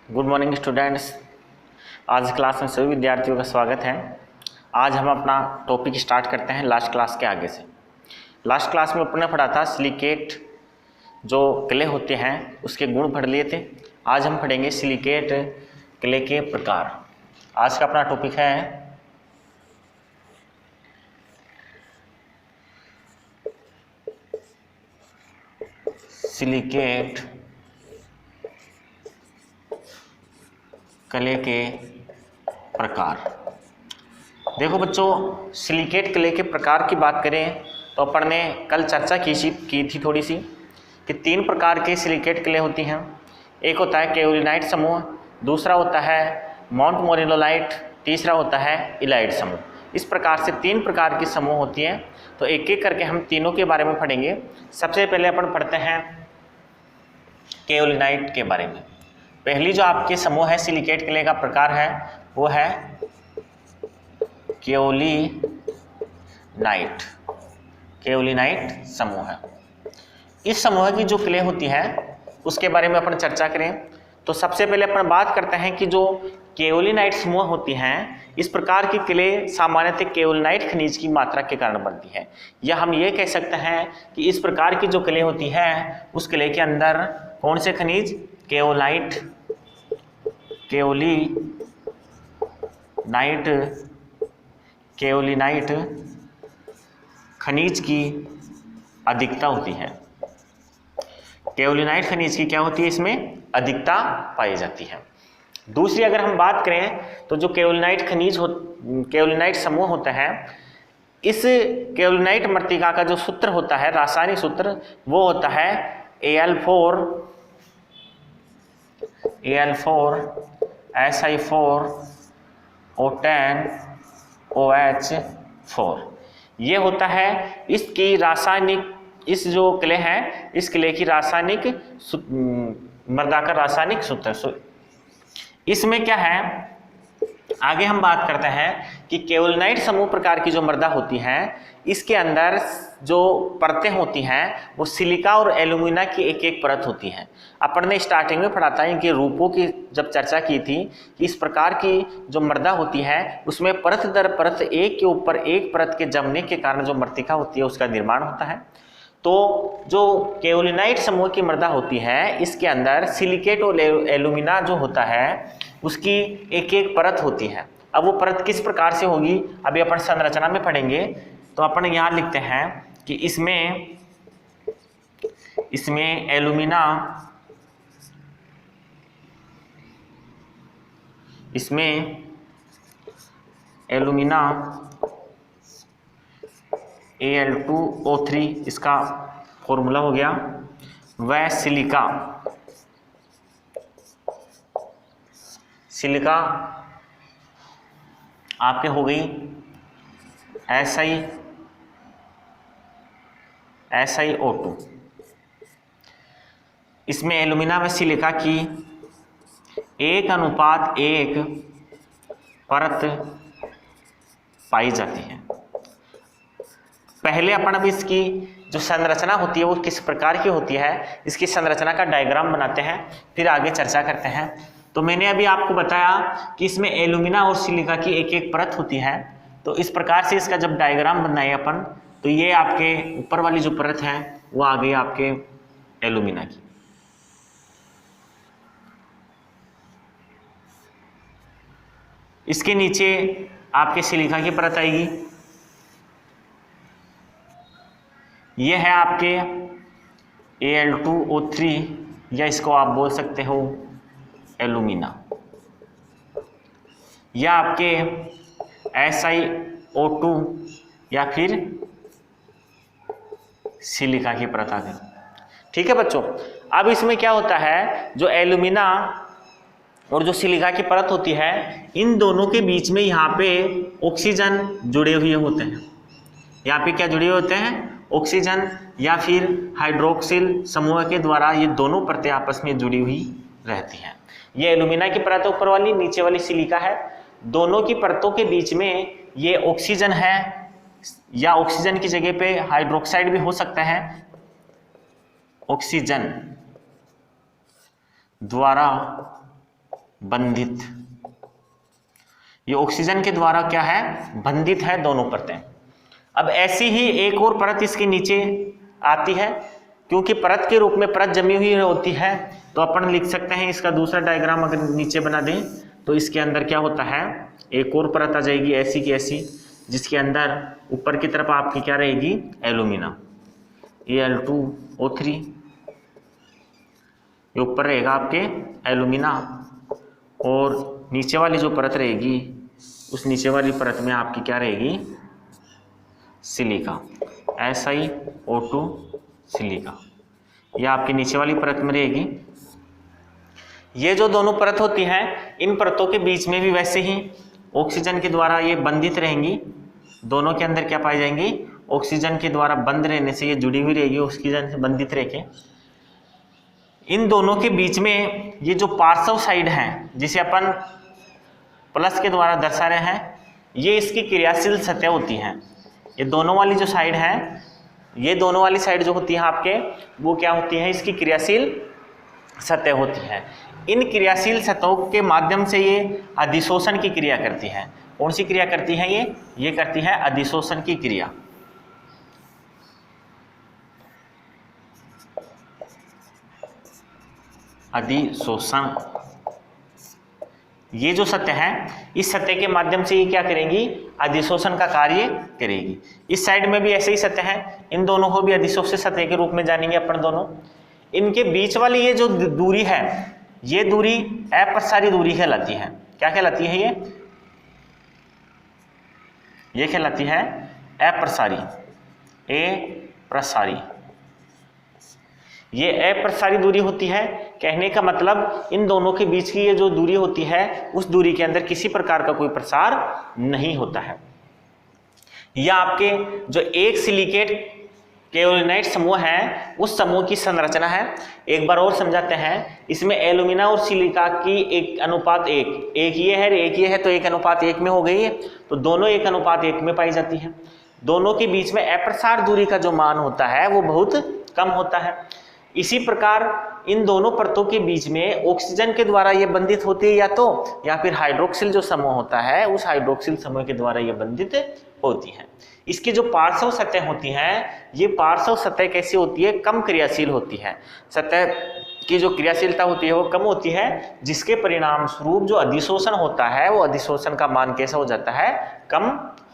Good morning students. आज class में सभी विद्यार्थियों का स्वागत है। आज हम अपना टॉपिक स्टार्ट करते हैं लास्ट क्लास के आगे से। लास्ट क्लास में अपने पढ़ा था सिलिकेट जो क्ले होते हैं उसके गुण पढ़ लिए थे। आज हम पढ़ेंगे सिलिकेट क्ले के प्रकार। आज का अपना टॉपिक है सिलिकेट क्ले के प्रकार। देखो बच्चों, सिलिकेट क्ले के प्रकार की बात करें तो अपन ने कल चर्चा की थी थोड़ी सी कि तीन प्रकार के सिलिकेट क्ले होती हैं। एक होता है केओलिनाइट समूह, दूसरा होता है माउंट मोरेनोलाइट, तीसरा होता है इलाइट समूह। इस प्रकार से तीन प्रकार की समूह होती हैं। तो एक एक करके हम तीनों के बारे में पढ़ेंगे। सबसे पहले अपन पढ़ते हैं केओलिनाइट के बारे में। पहली जो आपके समूह है सिलिकेट क्ले का प्रकार है वो है केओलिनाइट समूह है। इस समूह की जो क्ले होती है उसके बारे में अपन चर्चा करें तो सबसे पहले अपन बात करते हैं कि जो केओलिनाइट समूह होती हैं इस प्रकार की क्ले सामान्यतः केओलिनाइट खनिज की मात्रा के कारण बनती है। या हम ये कह सकते हैं कि इस प्रकार की जो क्ले होती है उस क्ले के अंदर कौन से खनिज केओलिनाइट खनिज की अधिकता होती है। केओलिनाइट खनिज की क्या होती है, इसमें अधिकता पाई जाती है। दूसरी अगर हम बात करें तो जो केओलिनाइट समूह होता है, इस केओलिनाइट मृत्तिका का जो सूत्र होता है, रासायनिक सूत्र, वो होता है Al4 Si4 O10 OH4। ये होता है इसकी रासायनिक, इस जो क्ले है इस क्ले की रासायनिक मृदा का रासायनिक सूत्र। इसमें क्या है, आगे हम बात करते हैं कि केओलिनाइट समूह प्रकार की जो मृदा होती है इसके अंदर जो परतें होती हैं वो सिलिका और एल्यूमिना की एक एक परत होती है। अपन ने स्टार्टिंग में पढ़ा था इनके रूपों की जब चर्चा की थी कि इस प्रकार की जो मृदा होती है उसमें परत दर परत एक के ऊपर एक परत के जमने के कारण जो मृत्तिका होती है उसका निर्माण होता है। तो जो केओलिनाइट समूह की मृदा होती है इसके अंदर सिलिकेट और एल्यूमिना जो होता है उसकी एक एक परत होती है। अब वो परत किस प्रकार से होगी अभी अपन संरचना में पढ़ेंगे। तो अपन यहाँ लिखते हैं कि इसमें एल्यूमिना Al2O3 इसका फॉर्मूला हो गया, वह सिलिका आपके हो गई SiO2। इसमें एल्यूमिना व सिलिका की 1:1 परत पाई जाती है। पहले अपन अब इसकी जो संरचना होती है वो किस प्रकार की होती है इसकी संरचना का डायग्राम बनाते हैं, फिर आगे चर्चा करते हैं। तो मैंने अभी आपको बताया कि इसमें एल्यूमिना और सिलिका की एक एक परत होती है। तो इस प्रकार से इसका जब डायग्राम बनाए अपन तो ये आपके ऊपर वाली जो परत है वो आ गई आपके एल्यूमिना की। इसके नीचे आपके सिलिका की परत आएगी। ये है आपके Al2O3 या इसको आप बोल सकते हो एल्यूमिना। या आपके SiO2 या फिर सिलिका की परत आ गई। ठीक है बच्चों, अब इसमें क्या होता है, जो एल्यूमिना और जो सिलिका की परत होती है इन दोनों के बीच में यहाँ पे ऑक्सीजन जुड़े हुए होते हैं। यहाँ पे क्या जुड़े हुए होते हैं, ऑक्सीजन या फिर हाइड्रोक्सिल समूह के द्वारा ये दोनों परतें आपस में जुड़ी हुई रहती हैं। ये एल्यूमिना की परत ऊपर वाली, नीचे वाली सिलिका है। दोनों की परतों के बीच में ये ऑक्सीजन है या ऑक्सीजन की जगह पे हाइड्रोक्साइड भी हो सकता है। ऑक्सीजन द्वारा बंधित, ये ऑक्सीजन के द्वारा क्या है, बंधित है दोनों परतें। अब ऐसी ही एक और परत इसके नीचे आती है, क्योंकि परत के रूप में परत जमी हुई होती है, तो अपन लिख सकते हैं इसका दूसरा डायग्राम अगर नीचे बना दें तो इसके अंदर क्या होता है, एक और परत आ जाएगी ऐसी की ऐसी, जिसके अंदर ऊपर की तरफ आपकी क्या रहेगी, एल्यूमिना, Al2O3, ये ऊपर रहेगा आपके एल्यूमिना, और नीचे वाली जो परत रहेगी उस नीचे वाली परत में आपकी क्या रहेगी, सिलिका, SiO2 सिलिका, यह आपकी नीचे वाली परत में रहेगी। ये जो दोनों परत होती हैं, इन परतों के बीच में भी वैसे ही ऑक्सीजन के द्वारा ये बंधित रहेंगी, दोनों के अंदर क्या पाई जाएंगी, ऑक्सीजन के द्वारा बंद रहने से ये जुड़ी हुई रहेगी, ऑक्सीजन से बंधित रह के। इन दोनों के बीच में ये जो पार्श्व साइड है, जिसे अपन प्लस के द्वारा दर्शा रहे हैं, ये इसकी क्रियाशील सतह होती हैं। ये दोनों वाली जो साइड है, ये दोनों वाली साइड जो होती है आपके, वो क्या होती है, इसकी क्रियाशील सतह होती है। इन क्रियाशील सतहों के माध्यम से ये अधिशोषण की क्रिया करती है। कौन सी क्रिया करती है ये करती है अधिशोषण की क्रिया। अधिशोषण, ये जो सतह है, इस सतह के माध्यम से ये क्या करेंगी, अधिशोषण का कार्य करेगी। इस साइड में भी ऐसे ही सतह है, इन दोनों को भी अधिशोषित सतह के रूप में जानेंगे अपन दोनों। इनके बीच वाली ये जो दूरी है, ये दूरी अप्रसारी दूरी कहलाती है। क्या कहलाती है ये कहलाती है अप्रसारी, अप्रसारी, ये अप्रसारी दूरी होती है। कहने का मतलब इन दोनों के बीच की ये जो दूरी होती है, उस दूरी के अंदर किसी प्रकार का कोई प्रसार नहीं होता है। यह आपके जो एक सिलिकेट केओलिनाइट समूह है, उस समूह की संरचना है। एक बार और समझाते हैं, इसमें एल्यूमिना और सिलिका की एक अनुपात एक ये है तो 1:1 में हो गई है, तो दोनों 1:1 में पाई जाती है। दोनों के बीच में अप्रसार दूरी का जो मान होता है वो बहुत कम होता है। इसी प्रकार इन दोनों परतों के बीच में ऑक्सीजन के द्वारा ये बंधित होती है या फिर हाइड्रोक्सिल जो समूह होता है, उस हाइड्रोक्सिल समूह के द्वारा ये बंधित होती है। इसकी जो पार्श्व सतह होती हैं, ये पार्श्व सतह कैसी होती है, कम क्रियाशील होती है। सतह की जो क्रियाशीलता होती है वो कम होती है, जिसके परिणाम स्वरूप जो अधिशोषण होता है, वो अधिशोषण का मान कैसा हो जाता है, कम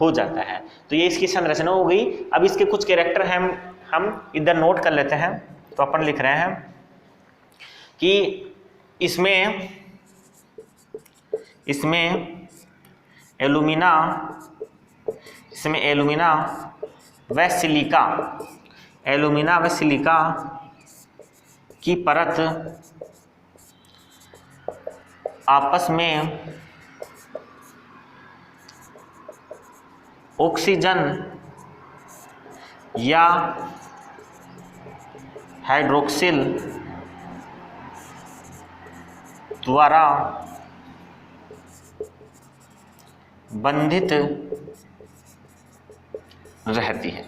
हो जाता है। तो ये इसकी संरचना हो गई। अब इसके कुछ कैरेक्टर हैं, हम इधर नोट कर लेते हैं। तो अपन लिख रहे हैं कि इसमें एल्यूमिना व सिलिका की परत आपस में ऑक्सीजन या हाइड्रोक्सिल द्वारा बंधित रहती है।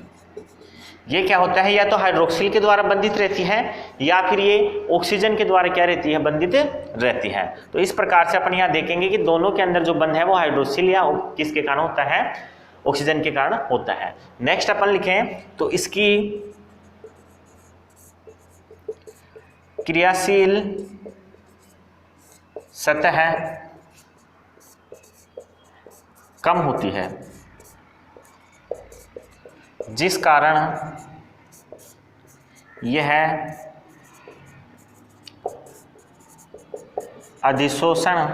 ये क्या होता है, या तो हाइड्रोक्सिल के द्वारा बंधित रहती है या फिर ये ऑक्सीजन के द्वारा क्या रहती है, बंधित रहती है। तो इस प्रकार से अपन यहाँ देखेंगे कि दोनों के अंदर जो बंध है वो हाइड्रोक्सिल या किसके कारण होता है, ऑक्सीजन के कारण होता है। नेक्स्ट अपन लिखें तो इसकी क्रियाशील सतह कम होती है, जिस कारण यह अधिशोषण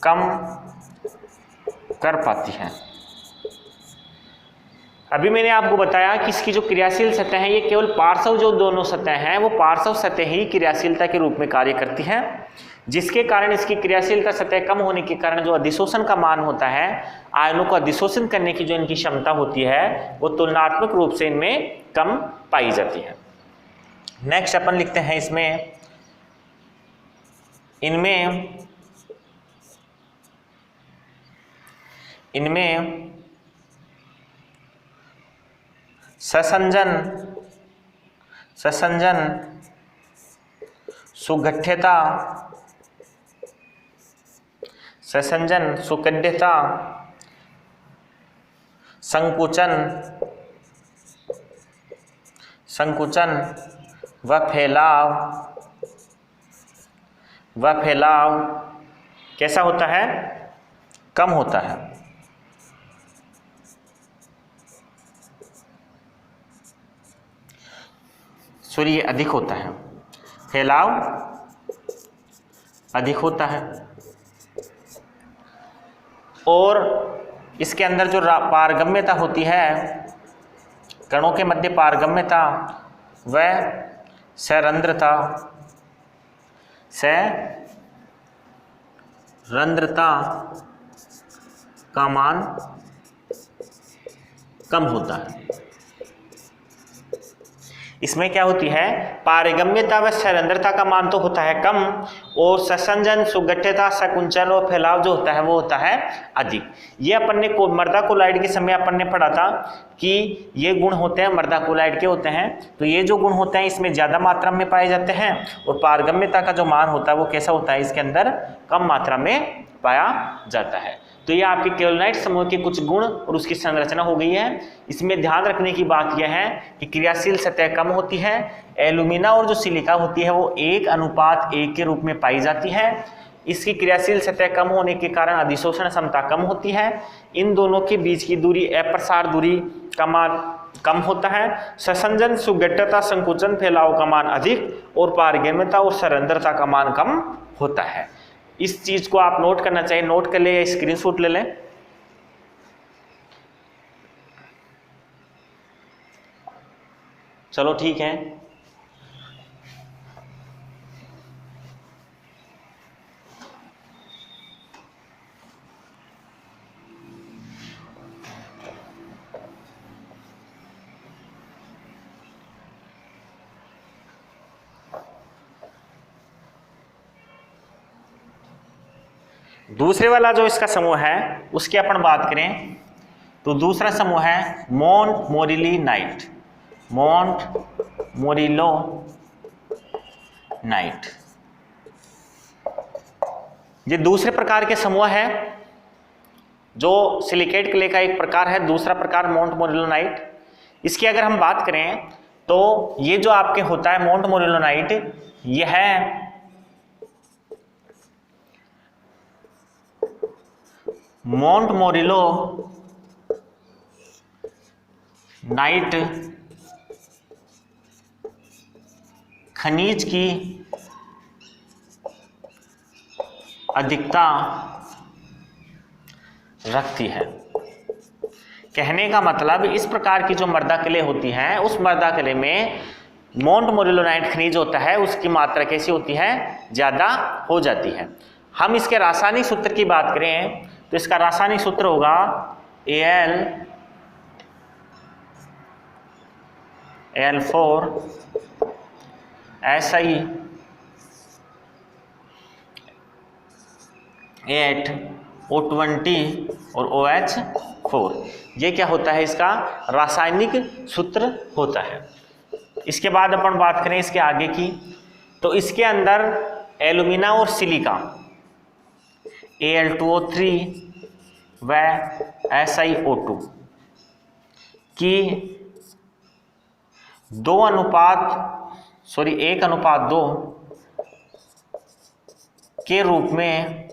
कम कर पाती है। अभी मैंने आपको बताया कि इसकी जो क्रियाशील सतह है, ये केवल पार्श्व जो दोनों सतह हैं, वो पार्श्व सतह ही क्रियाशीलता के रूप में कार्य करती है, जिसके कारण इसकी क्रियाशीलता सतह कम होने के कारण जो अधिशोषण का मान होता है, आयनों को अधिशोषण करने की जो इनकी क्षमता होती है, वो तुलनात्मक रूप से इनमें कम पाई जाती है। नेक्स्ट अपन लिखते हैं इनमें ससंजन सुगठ्यता, ससंजन, सुकड्यता, संकुचन, संकुचन व फैलाव कैसा होता है? कम होता है। सॉरी, ये अधिक होता है, फैलाव अधिक होता है। और इसके अंदर जो पारगम्यता होती है, कणों के मध्य पारगम्यता व सरंध्रता का मान कम होता है। इसमें क्या होती है? पारगम्यता व सरंध्रता का मान तो होता है कम, और ससंजन, सुगठ्यता, संकुचन और फैलाव जो होता है वो होता है अधिक। ये अपन ने मृदा कोलाइड के समय अपन ने पढ़ा था कि ये गुण होते हैं मृदा कोलाइड के होते हैं। तो ये जो गुण होते हैं इसमें ज़्यादा मात्रा में पाए जाते हैं, और पारगम्यता का जो मान होता है वो कैसा होता है? इसके अंदर कम मात्रा में पाया जाता है। तो ये आपके केओलिनाइट समूह के कुछ गुण और उसकी संरचना हो गई है। इसमें ध्यान रखने की बात यह है कि क्रियाशील सतह कम होती है। एल्यूमिना और जो सिलिका होती है वो 1:1 के रूप में पाई जाती है। इसकी क्रियाशील सतह कम होने के कारण अधिशोषण क्षमता कम होती है। इन दोनों के बीच की दूरी, अप्रसार दूरी का मान कम होता है। ससंजन, सुगठ्यता, संकुचन, फैलाव का मान अधिक, और पारगम्यता और सरंध्रता का मान कम होता है। इस चीज को आप नोट करना चाहिए, नोट कर ले या स्क्रीनशॉट ले लें। चलो ठीक है। दूसरे वाला जो इसका समूह है उसकी अपन बात करें तो दूसरा समूह है मोंट मोरिलीनाइट। मोंट मोरिलोनाइट ये दूसरे प्रकार के समूह है, जो सिलिकेट क्ले का एक प्रकार है। दूसरा प्रकार मोंट मोरिलोनाइट। इसकी अगर हम बात करें तो ये जो आपके होता है मोंट मोरिलोनाइट, यह है मोंट मोरिलो नाइट खनिज की अधिकता रखती है। कहने का मतलब इस प्रकार की जो मृदा क्ले होती हैं उस मृदा क्ले में मोंट मोरिलोनाइट खनिज होता है, उसकी मात्रा कैसी होती है? ज़्यादा हो जाती है। हम इसके रासायनिक सूत्र की बात करें तो इसका रासायनिक सूत्र होगा Al4 Si 8O20 और OH4। ये क्या होता है? इसका रासायनिक सूत्र होता है। इसके बाद अपन बात करें इसके आगे की, तो इसके अंदर एल्यूमिना और सिलिका Al2O3 व SiO2 की 1:2 के रूप में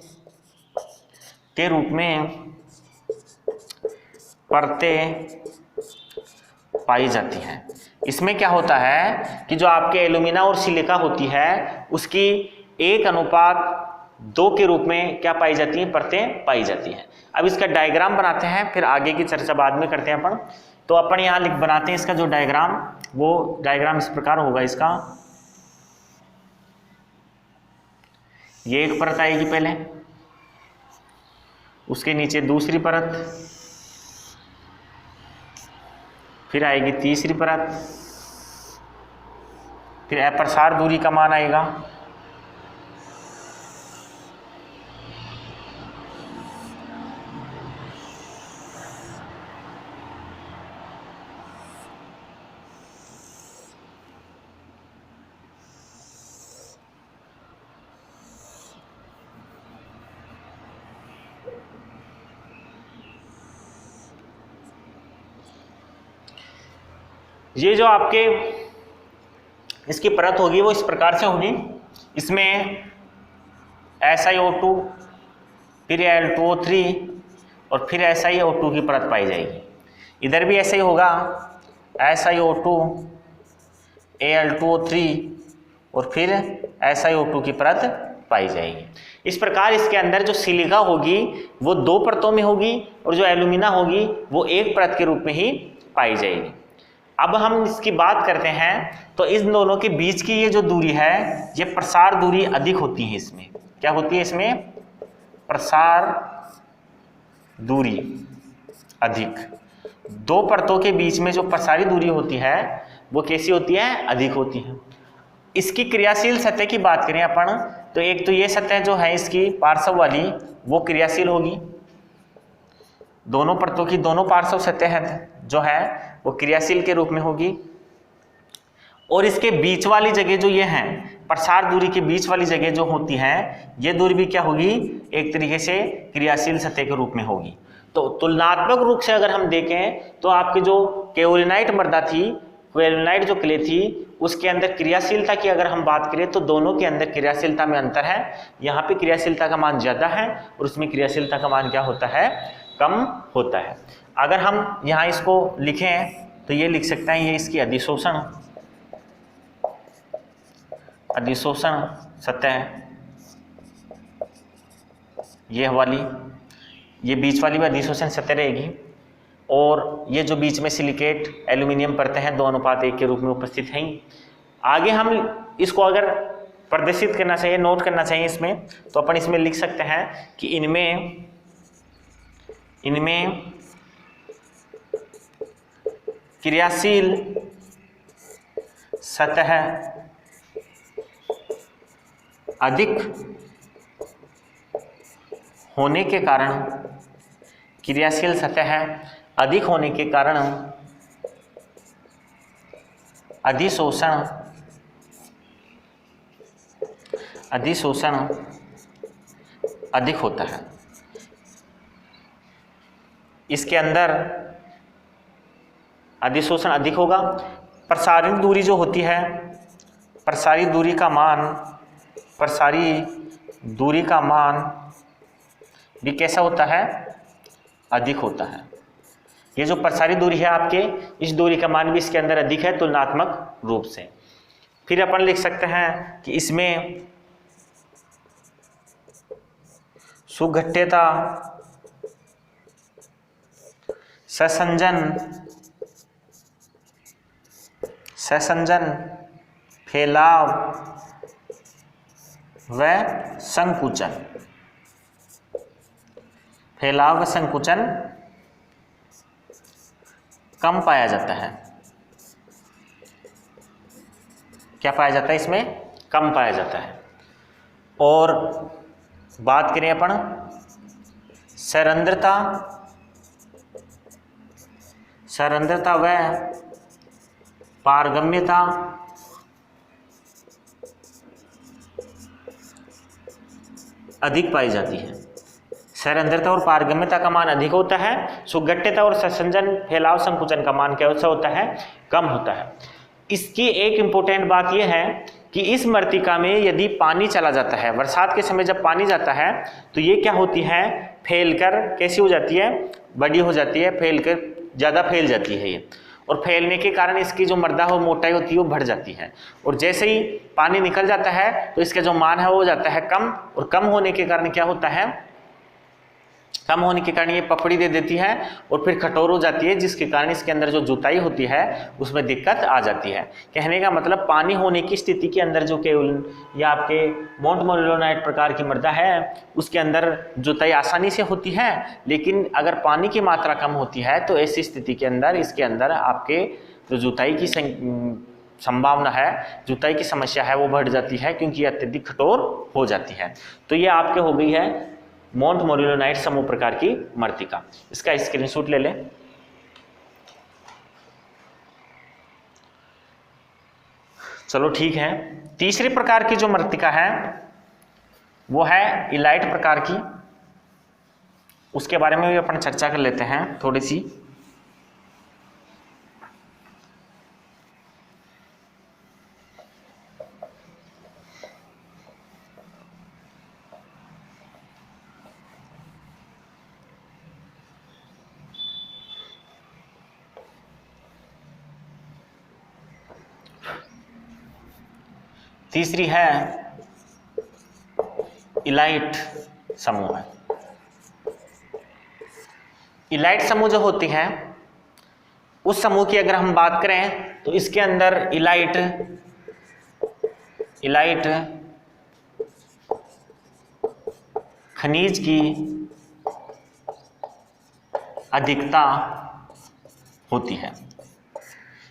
परतें पाई जाती हैं। इसमें क्या होता है कि जो आपके एल्यूमिना और सिलिका होती है उसकी 1:2 के रूप में क्या पाई जाती हैं? परतें पाई जाती हैं। अब इसका डायग्राम बनाते हैं, फिर आगे की चर्चा बाद में करते हैं अपन। तो अपन यहाँ बनाते हैं इसका जो डायग्राम, वो डायग्राम इस प्रकार होगा इसका। ये एक परत आएगी पहले, उसके नीचे दूसरी परत, फिर आएगी तीसरी परत, फिर अप्रसार दूरी का मान आएगा, ये जो आपके इसकी परत होगी वो इस प्रकार से होगी, इसमें SiO2 फिर Al2O3 और फिर SiO2 की परत पाई जाएगी। इधर भी ऐसा ही होगा, SiO2 Al2O3 और फिर SiO2 की परत पाई जाएगी। इस प्रकार इसके अंदर जो सिलिका होगी वो 2 परतों में होगी और जो एल्यूमिना होगी वो एक परत के रूप में ही पाई जाएगी। अब हम इसकी बात करते हैं तो इस दोनों के बीच की ये जो दूरी है ये प्रसार दूरी अधिक होती है। इसमें क्या होती है? इसमें प्रसार दूरी अधिक। 2 परतों के बीच में जो प्रसारी दूरी होती है वो कैसी होती है? अधिक होती है। इसकी क्रियाशील सतह की बात करें अपन तो एक तो ये सतह जो है इसकी पार्श्व वाली वो क्रियाशील होगी, दोनों परतों की दोनों पार्श्व सतह जो है वो क्रियाशील के रूप में होगी। और इसके बीच वाली जगह जो ये है, प्रसार दूरी के बीच वाली जगह जो होती है ये दूरी भी क्या होगी? एक तरीके से क्रियाशील सतह के रूप में होगी। तो तुलनात्मक रूप से अगर हम देखें तो आपकी जो केओलिनाइट मृदा थी, केओलिनाइट जो क्ले थी, उसके अंदर क्रियाशीलता की अगर हम बात करें तो दोनों के अंदर क्रियाशीलता में अंतर है। यहाँ पे क्रियाशीलता का मान ज़्यादा है और उसमें क्रियाशीलता का मान क्या होता है? कम होता है। अगर हम यहाँ इसको लिखें तो ये लिख सकते हैं, ये इसकी अधिशोषण सतह, ये वाली, ये बीच वाली भी अधिशोषण सतह रहेगी और ये जो बीच में सिलिकेट एल्यूमिनियम परतें हैं 2:1 के रूप में उपस्थित हैं। आगे हम इसको अगर प्रदर्शित करना चाहिए, नोट करना चाहिए इसमें, तो अपन इसमें लिख सकते हैं कि इनमें क्रियाशील सतह अधिक होने के कारण, क्रियाशील सतह अधिक होने के कारण अधिशोषण अधिक होता है। इसके अंदर अधिशोषण अधिक होगा। प्रसारित दूरी जो होती है, प्रसारी दूरी का मान भी कैसा होता है? अधिक होता है। ये जो प्रसारी दूरी है आपके, इस दूरी का मान भी इसके अंदर अधिक है तुलनात्मक रूप से। फिर अपन लिख सकते हैं कि इसमें सुघट्यता, ससंजन, फैलाव व संकुचन कम पाया जाता है। क्या पाया जाता है? इसमें कम पाया जाता है। और बात करें अपन सरंध्रता व पारगम्यता, अधिक पाई जाती है। सरंध्रता और पारगम्यता का मान अधिक होता है, सुघट्यता और ससंजन, फैलाव, संकुचन का मान क्या होता है? कम होता है। इसकी एक इम्पोर्टेंट बात यह है कि इस मृत्तिका में यदि पानी चला जाता है, बरसात के समय जब पानी जाता है तो ये क्या होती है? फैलकर कैसी हो जाती है? बड़ी हो जाती है, फैलकर ज़्यादा फैल जाती है ये, और फैलने के कारण इसकी जो मृदा हो मोटाई होती है वो बढ़ जाती है। और जैसे ही पानी निकल जाता है तो इसका जो मान है वो हो जाता है कम, और कम होने के कारण क्या होता है? कम होने के कारण ये पपड़ी दे देती है और फिर कठोर हो जाती है, जिसके कारण इसके अंदर जो जुताई होती है उसमें दिक्कत आ जाती है। कहने का मतलब पानी होने की स्थिति के अंदर जो केवल या आपके मोंट मोरिलोनाइट प्रकार की मृदा है उसके अंदर जुताई आसानी से होती है, लेकिन अगर पानी की मात्रा कम होती है तो ऐसी स्थिति के अंदर इसके अंदर आपके जो जुताई की संभावना है, जुताई की समस्या है वो बढ़ जाती है, क्योंकि ये अत्यधिक कठोर हो जाती है। तो ये आपके हो गई है मोंट मोरिलोनाइट समूह प्रकार की मृत्तिका। इसका स्क्रीनशॉट ले लें। चलो ठीक है। तीसरे प्रकार की जो मृत्तिका है वो है इलाइट प्रकार की, उसके बारे में भी अपन चर्चा कर लेते हैं थोड़ी सी। तीसरी है इलाइट समूह है। इलाइट समूह जो होती है, उस समूह की अगर हम बात करें तो इसके अंदर इलाइट खनिज की अधिकता होती है।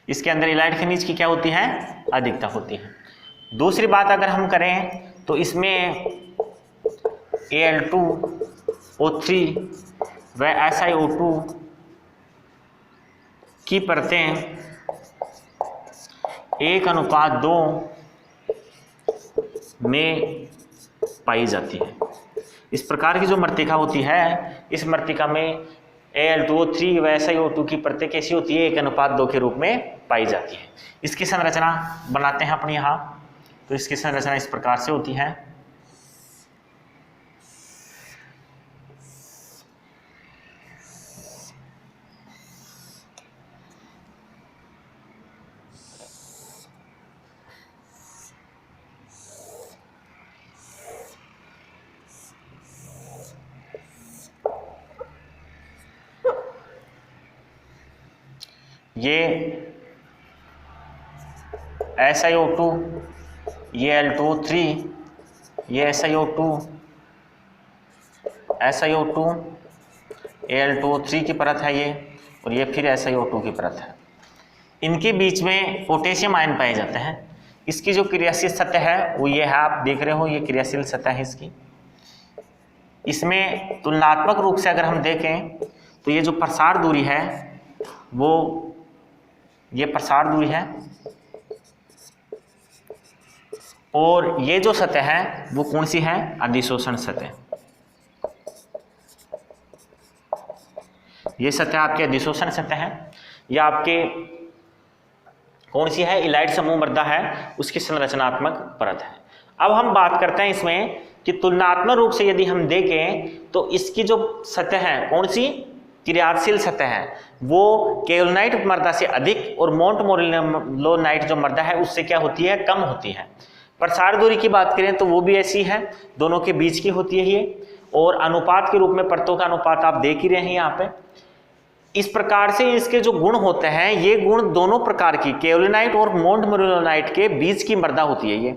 इसके अंदर इलाइट खनिज की क्या होती है? अधिकता होती है। दूसरी बात अगर हम करें तो इसमें Al2O3 व SiO2 की परतें 1:2 में पाई जाती है। इस प्रकार की जो मृत्तिका होती है, इस मृत्तिका में Al2O3 व SiO2 की परतें कैसी होती है? 1:2 के रूप में पाई जाती है। इसकी संरचना बनाते हैं अपने यहाँ, तो इसकी संरचना इस प्रकार से होती है। ये SiO2, ये Al2O3, ये SiO2, Al2O3 की परत है ये, और ये फिर SiO2 की परत है। इनके बीच में पोटेशियम आयन पाए जाते हैं। इसकी जो क्रियाशील सतह है वो ये है, आप देख रहे हो, ये क्रियाशील सतह है इसकी। इसमें तुलनात्मक रूप से अगर हम देखें तो ये जो प्रसार दूरी है वो ये प्रसार दूरी है, और ये जो सतह है वो कौन सी है? अधिशोषण सतह। ये सतह आपके अधिशोषण सतह है। ये आपके कौन सी है? इलाइट समूह मृदा है, उसकी संरचनात्मक परत है। अब हम बात करते हैं इसमें कि तुलनात्मक रूप से यदि हम देखें तो इसकी जो सतह है, कौन सी? क्रियाशील सतह है, वो केओलिनाइट मृदा से अधिक और मोंटमोरिलोनाइट जो मृदा है उससे क्या होती है? कम होती है। प्रसार दूरी की बात करें तो वो भी ऐसी है, दोनों के बीच की होती है ये, और अनुपात के रूप में परतों का अनुपात आप देख ही रहे हैं यहाँ पे। इस प्रकार से इसके जो गुण होते हैं, ये गुण दोनों प्रकार की केओलिनाइट और मोंटमोरिलोनाइट के बीच की मृदा होती है ये।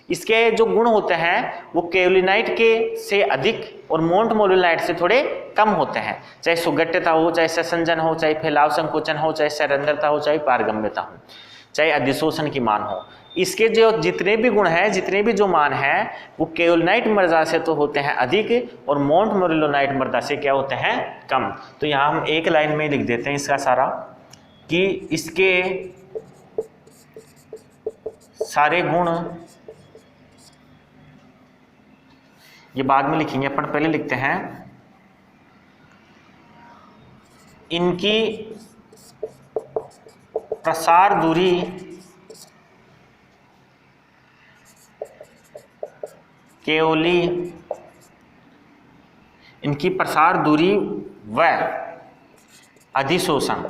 इसके जो गुण होते हैं वो केओलिनाइट के से अधिक और मोंटमोरिलोनाइट से थोड़े कम होते हैं, चाहे सुगठ्यता हो, चाहे संसंजन हो, चाहे फैलाव संकोचन हो, चाहे सैरंध्रता हो, चाहे पारगम्यता हो, चाहे अधिशोषण की मान हो। इसके जो जितने भी गुण हैं, जितने भी जो मान हैं, वो केओलिनाइट मृदा से तो होते हैं अधिक और मोंटमोरिलोनाइट मृदा से क्या होते हैं? कम। तो यहाँ हम एक लाइन में लिख देते हैं इसका सारा, कि इसके सारे गुण, ये बाद में लिखेंगे, अपन पहले लिखते हैं, इनकी प्रसार दूरी केओली, इनकी प्रसार दूरी व अधिशोषण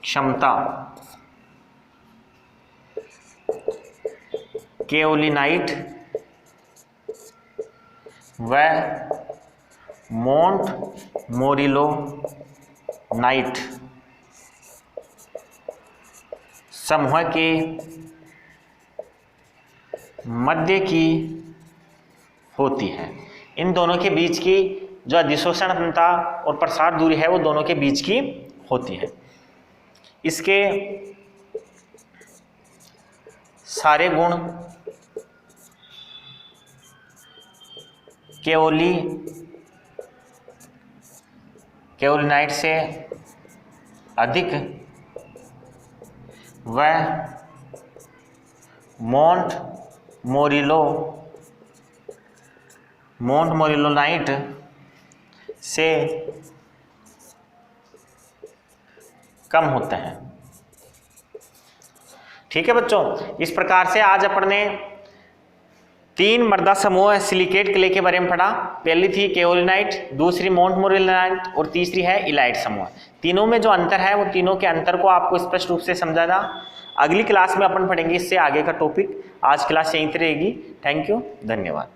क्षमता केओलिनाइट व मोंटमोरिलोनाइट समूह के मध्य की होती है। इन दोनों के बीच की जो अधिशोषण क्षमता और प्रसार दूरी है वो दोनों के बीच की होती है। इसके सारे गुण केओलिनाइट से अधिक व मोंटमोरिलोनाइट से कम होते हैं। ठीक है बच्चों, इस प्रकार से आज अपन ने 3 मृदा समूह सिलिकेट क्ले के बारे में पढ़ा। पहली थी केओलिनाइट, दूसरी मोंटमोरिलोनाइट और तीसरी है इलाइट समूह। तीनों में जो अंतर है वो तीनों के अंतर को आपको स्पष्ट रूप से समझाना। अगली क्लास में अपन पढ़ेंगे इससे आगे का टॉपिक। आज क्लास यहीं तक रहेगी। थैंक यू, धन्यवाद।